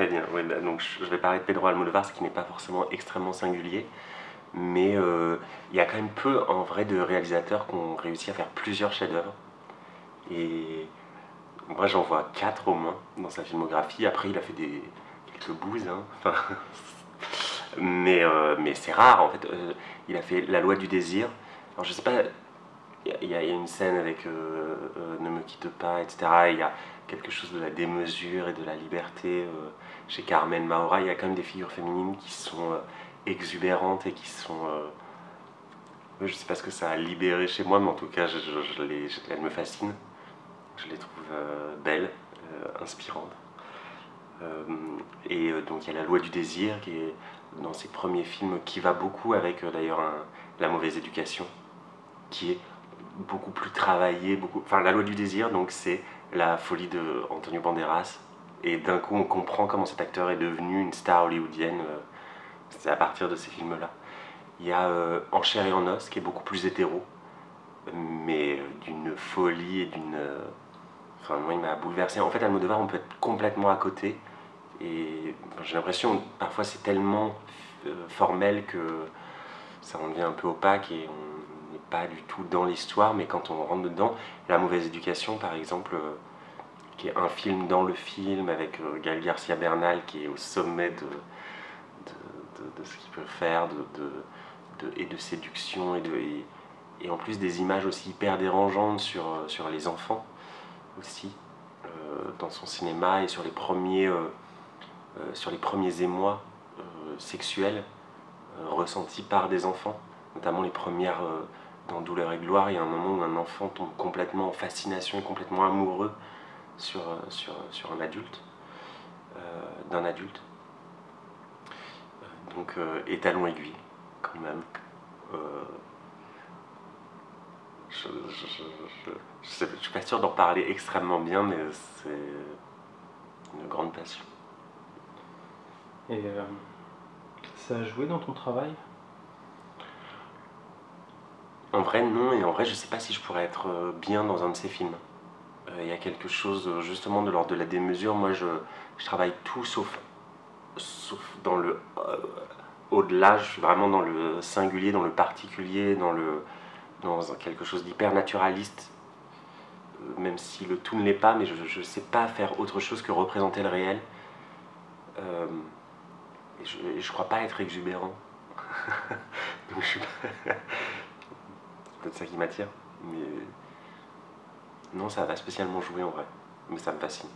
Très bien, ouais, bah, donc je vais parler de Pedro Almodovar, ce qui n'est pas forcément extrêmement singulier, mais il y a quand même peu en vrai de réalisateurs qui ont réussi à faire plusieurs chefs-d'œuvre. Et moi j'en vois quatre au moins dans sa filmographie. Après il a fait quelques bouses, hein. Enfin, mais c'est rare en fait. Il a fait La Loi du désir. Alors je sais pas, il y a une scène avec Ne me quitte pas, etc. Il y a quelque chose de la démesure et de la liberté chez Carmen Maura. Il y a quand même des figures féminines qui sont exubérantes et qui sont. Je sais pas ce que ça a libéré chez moi, mais en tout cas, elles me fascinent. Je les trouve belles, inspirantes. Euh, donc il y a La Loi du désir qui est dans ses premiers films, qui va beaucoup avec d'ailleurs La mauvaise éducation, qui est beaucoup plus travaillé, beaucoup. Enfin, La Loi du désir, donc c'est la folie de Antonio Banderas. Et d'un coup, on comprend comment cet acteur est devenu une star hollywoodienne. C'est à partir de ces films-là. Il y a En chair et en os, qui est beaucoup plus hétéro, mais d'une folie et d'une. Enfin, moi, il m'a bouleversé. En fait, Almodovar, on peut être complètement à côté. Et j'ai l'impression, parfois, c'est tellement formel que ça en devient un peu opaque et on n'est pas du tout dans l'histoire, mais quand on rentre dedans, La mauvaise éducation par exemple, qui est un film dans le film avec Gaël Garcia Bernal qui est au sommet de ce qu'il peut faire, et de séduction, et en plus des images aussi hyper dérangeantes sur les enfants aussi, dans son cinéma, et sur les premiers émois sexuels ressentis par des enfants, notamment les premières dans Douleur et gloire. Il y a un moment où un enfant tombe complètement en fascination, complètement amoureux sur un adulte, d'un adulte. Donc étalon aiguille, quand même. Euh, je suis pas sûr d'en parler extrêmement bien, mais c'est une grande passion. Et ça a joué dans ton travail? En vrai, non, et en vrai, je sais pas si je pourrais être bien dans un de ces films. Il y a quelque chose justement de l'ordre de la démesure. Moi, je travaille tout sauf dans le au-delà. Je suis vraiment dans le singulier, dans le particulier, dans quelque chose d'hyper naturaliste, même si le tout ne l'est pas, mais je ne sais pas faire autre chose que représenter le réel. Euh, et je crois pas être exubérant. Donc c'est peut-être ça qui m'attire. Mais non, ça va pas spécialement jouer en vrai. Mais ça me fascine.